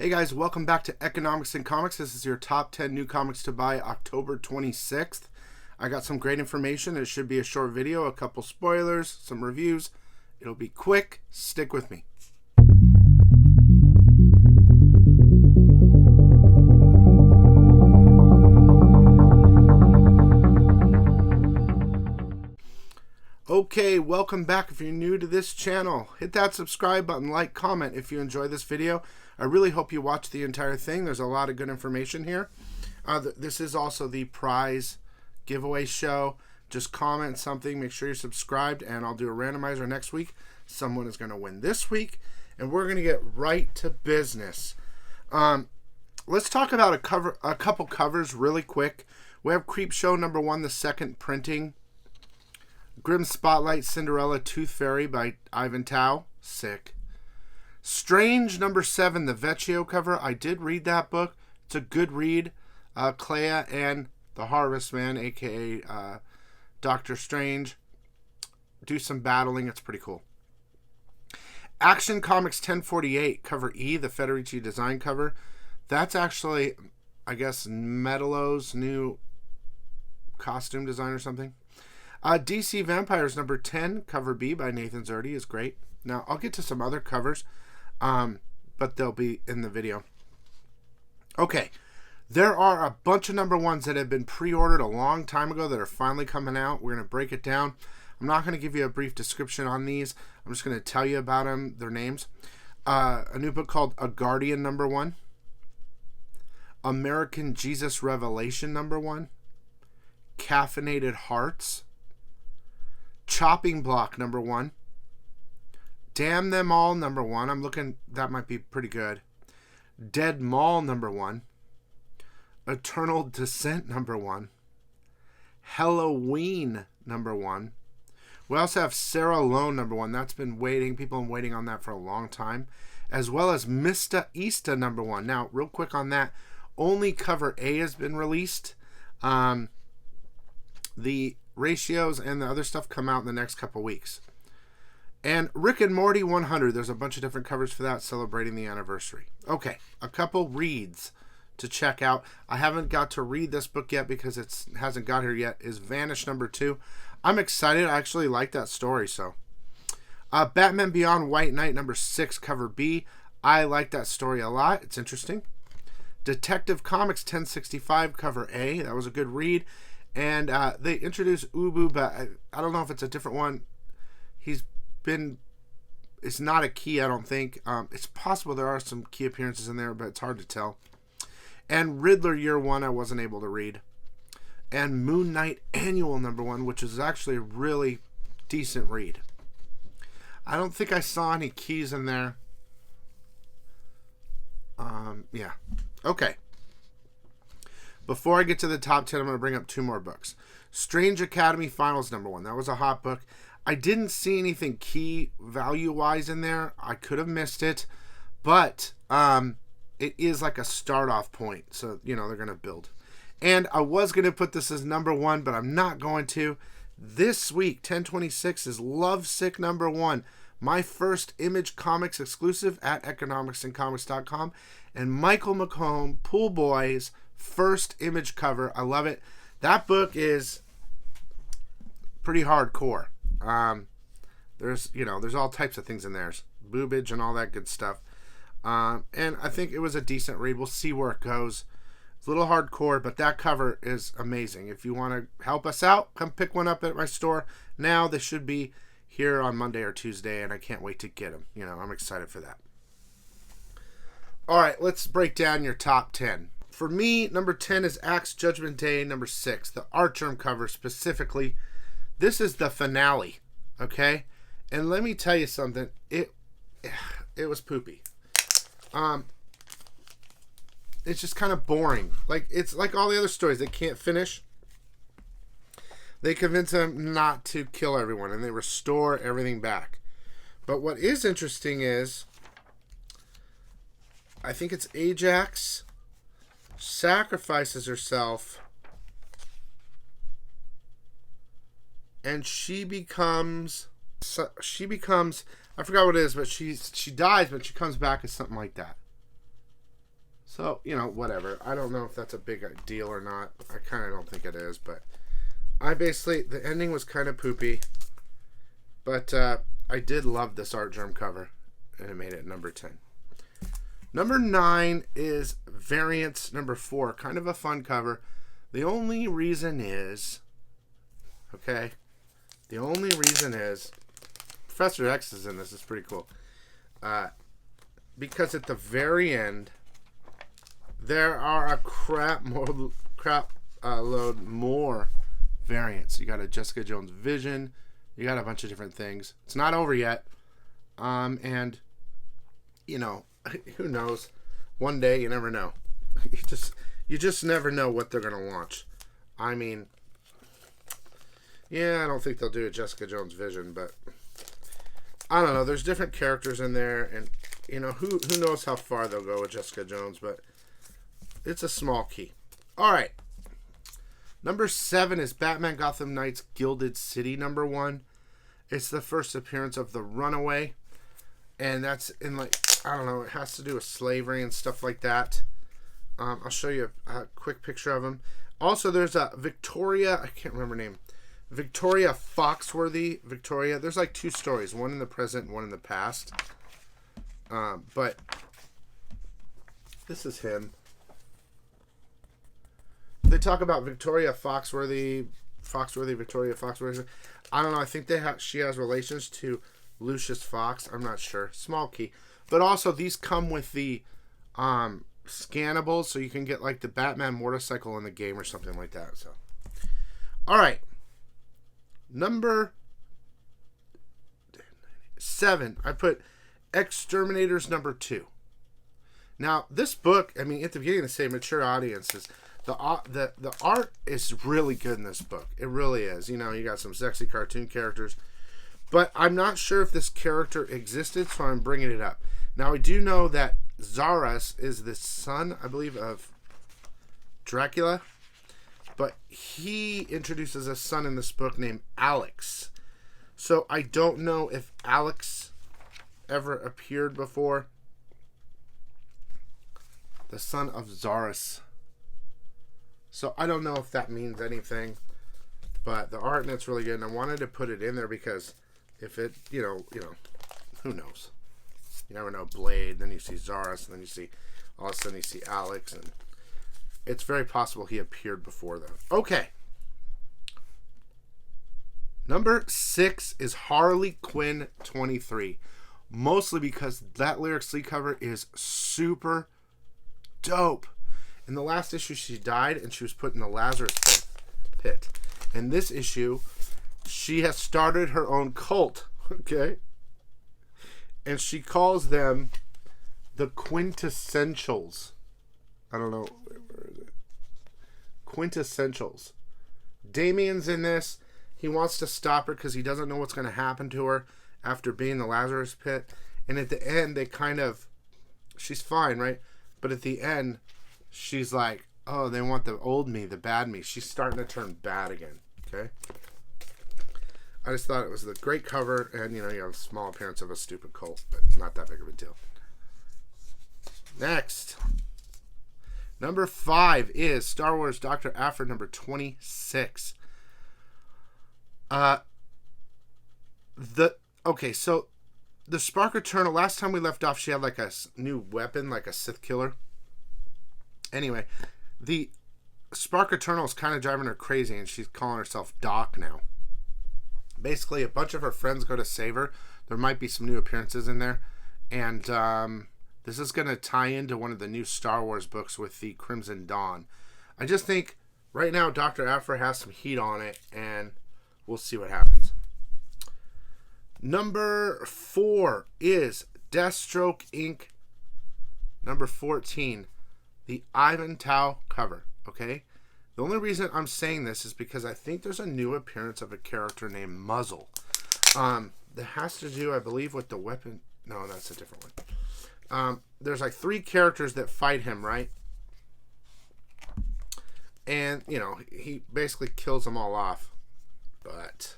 Hey guys, welcome back to Economics and Comics. This is your top 10 new comics to buy October 26th. I got some great information. It should be a short video, a couple spoilers, some reviews. It'll be quick. Stick with me. Okay, welcome back. If you're new to this channel, hit that subscribe button, like, comment if you enjoy this video. I really hope you watch the entire thing. There's a lot of good information here. This is also the prize giveaway show. Just comment something, make sure you're subscribed, and I'll do a randomizer next week. Someone is going to win this week, and we're going to get right to business. Let's talk about a couple covers really quick. We have Creepshow #1, the second printing. Grim Spotlight Cinderella Tooth Fairy by Ivan Tao. Sick. Strange #7, the Vecchio cover. I did read that book. It's a good read. Clea and the Harvest Man, a.k.a. Doctor Strange, do some battling. It's pretty cool. Action Comics 1048, cover E, the Federici design cover. That's actually, I guess, Metallo's new costume design or something. DC Vampires #10, cover B by Nathan Zerdy is great. Now, I'll get to some other covers, but they'll be in the video. Okay, there are a bunch of #1s that have been pre-ordered a long time ago that are finally coming out. We're going to break it down. I'm not going to give you a brief description on these. I'm just going to tell you about them, their names. A new book called A Guardian #1. American Jesus Revelation #1. Caffeinated Hearts. Chopping Block #1. Damn Them All #1. I'm looking, that might be pretty good. Dead Mall #1. Eternal Descent #1. Halloween #1. We also have Sarah Lone #1. That's been waiting. People have been waiting on that for a long time. As well as Mista Easta #1. Now, real quick on that. Only cover A has been released. The ratios and the other stuff come out in the next couple weeks. And Rick and Morty 100. There's a bunch of different covers for that, celebrating the anniversary. Okay, a couple reads to check out. I haven't got to read this book yet because it hasn't got here yet. Is Vanish #2. I'm excited. I actually like that story. So, Batman Beyond White Knight #6, cover B. I like that story a lot. It's interesting. Detective Comics 1065, cover A. That was a good read. And they introduced Ubu, but I don't know if it's a different one. It's not a key, I don't think. It's possible there are some key appearances in there, but it's hard to tell. And Riddler Year 1, I wasn't able to read. And Moon Knight Annual #1, which is actually a really decent read. I don't think I saw any keys in there. Yeah. Okay. Before I get to the top 10, I'm going to bring up two more books. Strange Academy Finals #1. That was a hot book. I didn't see anything key value-wise in there. I could have missed it. But it is like a start-off point. So, they're going to build. And I was going to put this as #1, but I'm not going to. This week, 10/26, is Lovesick #1. My first Image Comics exclusive at economicsandcomics.com. And Michael McComb, Pool Boy's first Image cover. I love it. That book is pretty hardcore. There's all types of things in there. Boobage and all that good stuff. And I think it was a decent read. We'll see where it goes. It's a little hardcore, but that cover is amazing. If you want to help us out, come pick one up at my store. Now they should be here on Monday or Tuesday, and I can't wait to get them. I'm excited for that. All right, let's break down your top 10. For me, #10 is Axe Judgment Day #6, the Artgerm cover specifically. This is the finale, okay? And let me tell you something. It was poopy. It's just kind of boring. It's like all the other stories. They can't finish. They convince them not to kill everyone, and they restore everything back. But what is interesting is, I think it's Ajax sacrifices herself, and she becomes, I forgot what it is, but she dies, but she comes back as something like that. So, you know, whatever. I don't know if that's a big deal or not. I kind of don't think it is, but the ending was kind of poopy. But I did love this Art Germ cover, and it made it number 10. Number 9 is Variants number 4. Kind of a fun cover. The only reason is, Professor X is in this. It's pretty cool. Because at the very end, there are a crap load more variants. You got a Jessica Jones Vision. You got a bunch of different things. It's not over yet. And, you know, who knows? One day, you never know. You just never know what they're going to launch. I mean, yeah, I don't think they'll do a Jessica Jones Vision, but I don't know. There's different characters in there, and, you know, who knows how far they'll go with Jessica Jones, but it's a small key. All right. Number 7 is Batman Gotham Knights Gilded City number 1. It's the first appearance of the Runaway. And that's in, like, I don't know, it has to do with slavery and stuff like that. I'll show you a quick picture of him. Also, there's a Victoria, I can't remember her name. Victoria Foxworthy. There's like 2 stories. One in the present and one in the past. But this is him. They talk about Victoria Foxworthy, Victoria Foxworthy. I don't know. I think she has relations to Lucius Fox. I'm not sure. Small key. But also, these come with the scannables, so you can get like the Batman motorcycle in the game or something like that. So, all right. Number 7. I put Exterminators number 2. Now, this book, I mean, at the beginning, they say mature audiences. The art is really good in this book. It really is. You know, you got some sexy cartoon characters. But I'm not sure if this character existed, so I'm bringing it up. Now, I do know that Zaras is the son, I believe, of Dracula. But he introduces a son in this book named Alex. So I don't know if Alex ever appeared before. The son of Zaras. So I don't know if that means anything, but the art in it's really good, and I wanted to put it in there because if it, you know, who knows? You never know. Blade, then you see Zaras, and then you see, all of a sudden you see Alex, and it's very possible he appeared before that. Okay. Number 6 is Harley Quinn 23, mostly because that lyric sleeve cover is super dope. In the last issue, she died, and she was put in the Lazarus pit. In this issue, she has started her own cult, okay? And she calls them the Quintessentials. I don't know. Where is it? Quintessentials. Damien's in this. He wants to stop her because he doesn't know what's going to happen to her after being in the Lazarus pit. And at the end, they kind of... She's fine, right? But at the end... She's like, oh, they want the old me, the bad me. She's starting to turn bad again, okay? I just thought it was a great cover, and, you know, you have a small appearance of a stupid cult, but not that big of a deal. Next. Number 5 is Star Wars Dr. Aphra number 26. Okay, so the Spark Eternal, last time we left off, she had like a new weapon, like a Sith killer. Anyway, the Spark Eternal is kind of driving her crazy, and she's calling herself Doc now. Basically, a bunch of her friends go to save her. There might be some new appearances in there. And this is going to tie into one of the new Star Wars books with the Crimson Dawn. I just think right now Dr. Aphra has some heat on it, and we'll see what happens. Number 4 is Deathstroke Inc. number 14. The Ivan Tao cover, okay? The only reason I'm saying this is because I think there's a new appearance of a character named Muzzle. That has to do, I believe, with the weapon. No, that's a different one. There's like 3 characters that fight him, right? And, you know, he basically kills them all off. But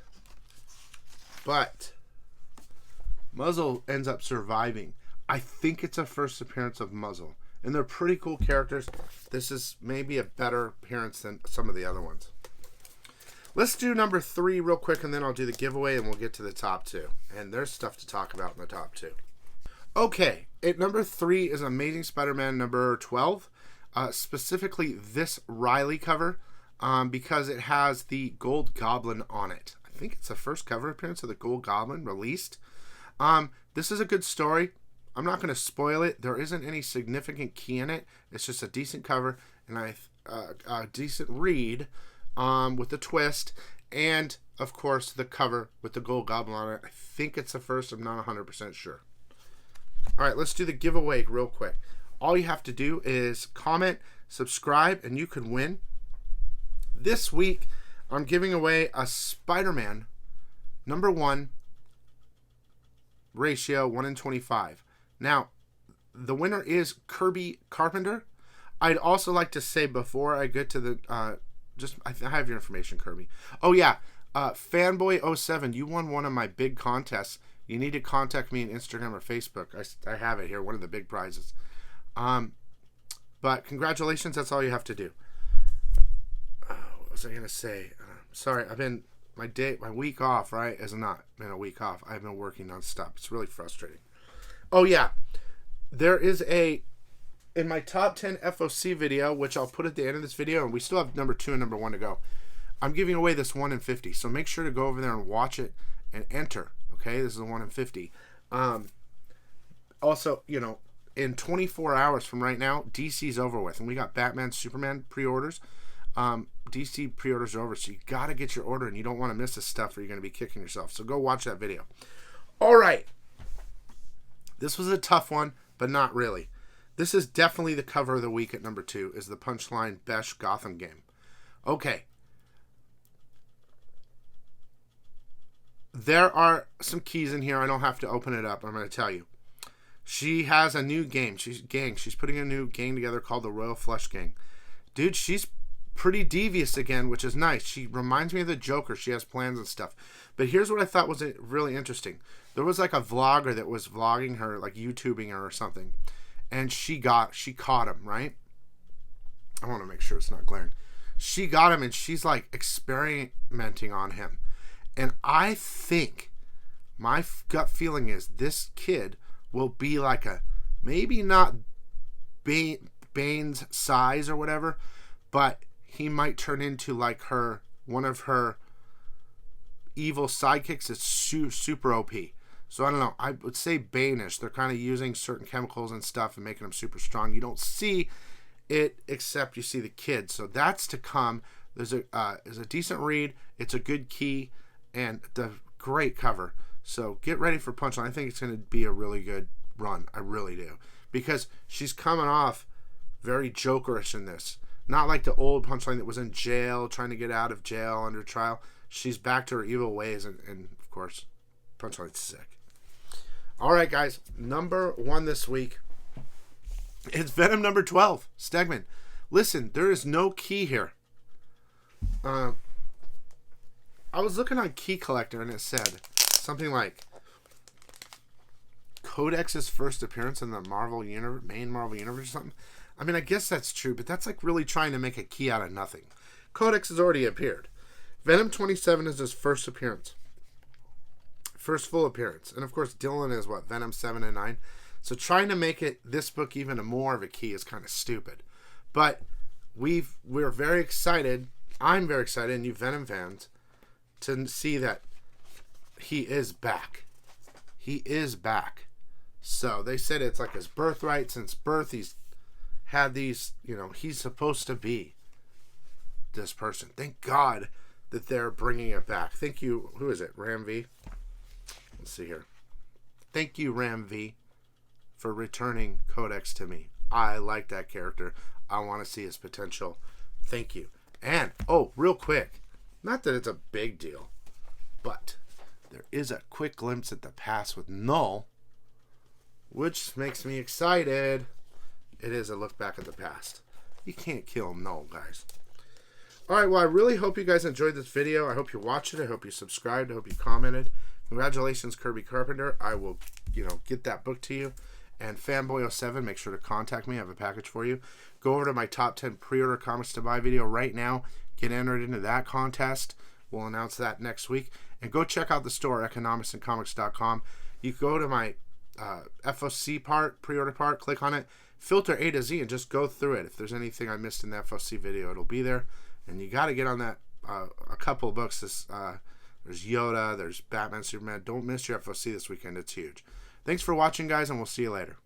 Muzzle ends up surviving. I think it's a first appearance of Muzzle. And they're pretty cool characters. This is maybe a better appearance than some of the other ones. Let's do number 3 real quick, and then I'll do the giveaway, and we'll get to the top 2. And there's stuff to talk about in the top 2. Okay, at number 3 is Amazing Spider-Man number 12. Specifically this Riley cover, because it has the Gold Goblin on it. I think it's the first cover appearance of the Gold Goblin released. This is a good story. I'm not going to spoil it. There isn't any significant key in it. It's just a decent cover and a decent read with a twist. And, of course, the cover with the Gold Goblin on it. I think it's the first. I'm not 100% sure. All right, let's do the giveaway real quick. All you have to do is comment, subscribe, and you can win. This week, I'm giving away a Spider-Man number 1 ratio 1 in 25. Now, the winner is Kirby Carpenter. I'd also like to say before I get to the, I have your information, Kirby. Oh yeah, Fanboy07, you won one of my big contests. You need to contact me on Instagram or Facebook. I have it here, one of the big prizes. But congratulations, that's all you have to do. What was I gonna say? Sorry, I've been my week off, right? Has not been a week off. I've been working nonstop. It's really frustrating. Oh yeah, there is in my top 10 FOC video, which I'll put at the end of this video, and we still have number 2 and number 1 to go. I'm giving away this 1 in 50, so make sure to go over there and watch it and enter. Okay, this is a 1 in 50. Also, you know, in 24 hours from right now, DC's over with, and we got Batman, Superman pre-orders. DC pre-orders are over, so you got to get your order, and you don't want to miss this stuff, or you're going to be kicking yourself. So go watch that video. All right. This was a tough one, but not really. This is definitely the cover of the week at number 2, is the Punchline Besh Gotham game. Okay. There are some keys in here. I don't have to open it up. I'm going to tell you. She has a new game. She's putting a new gang together called the Royal Flush Gang. Dude, she's pretty devious again, which is nice. She reminds me of the Joker. She has plans and stuff. But here's what I thought was really interesting. There was like a vlogger that was vlogging her, like YouTubing her or something. And she caught him, right? I want to make sure it's not glaring. She got him and she's like experimenting on him. And I think my gut feeling is this kid will be like a, maybe not Bane's size or whatever, but he might turn into like one of her evil sidekicks that's super OP. So I don't know. I would say Bane-ish. They're kind of using certain chemicals and stuff and making them super strong. You don't see it except you see the kid. So that's to come. There's a decent read. It's a good key and the great cover. So get ready for Punchline. I think it's going to be a really good run. I really do. Because she's coming off very Jokerish in this. Not like the old Punchline that was in jail, trying to get out of jail under trial. She's back to her evil ways. And of course, Punchline's sick. All right, guys. Number 1 this week. It's Venom number 12. Stegman. Listen, there is no key here. I was looking on Key Collector and it said something like Codex's first appearance in the Marvel universe, main Marvel universe or something. I mean, I guess that's true, but that's like really trying to make a key out of nothing. Codex has already appeared. Venom 27 is his first appearance. First full appearance. And of course, Dylan is what? Venom 7 and 9. So trying to make this book even more of a key is kind of stupid. But we're very excited. I'm very excited, and you Venom fans, to see that he is back. He is back. So they said it's like his birthright. Since birth, he's had these, he's supposed to be this person. Thank God that they're bringing it back. Thank you. Who is it? Ram V? Let's see here. Thank you, Ram V, for returning Codex to me. I like that character. I want to see his potential. Thank you. And, real quick, not that it's a big deal, but there is a quick glimpse at the past with Null, which makes me excited. It is a look back at the past. You can't kill Null, guys. Alright, well, I really hope you guys enjoyed this video. I hope you watched it. I hope you subscribed. I hope you commented. Congratulations, Kirby Carpenter. I will, get that book to you. And Fanboy07, make sure to contact me. I have a package for you. Go over to my top 10 pre-order comics to buy video right now. Get entered into that contest. We'll announce that next week. And go check out the store, economicsandcomics.com. You can go to my FOC part, pre-order part, click on it, filter A to Z, and just go through it. If there's anything I missed in the FOC video, it'll be there. And you got to get on that. A couple of books. There's Yoda, there's Batman, Superman. Don't miss your FOC this weekend. It's huge. Thanks for watching, guys, and we'll see you later.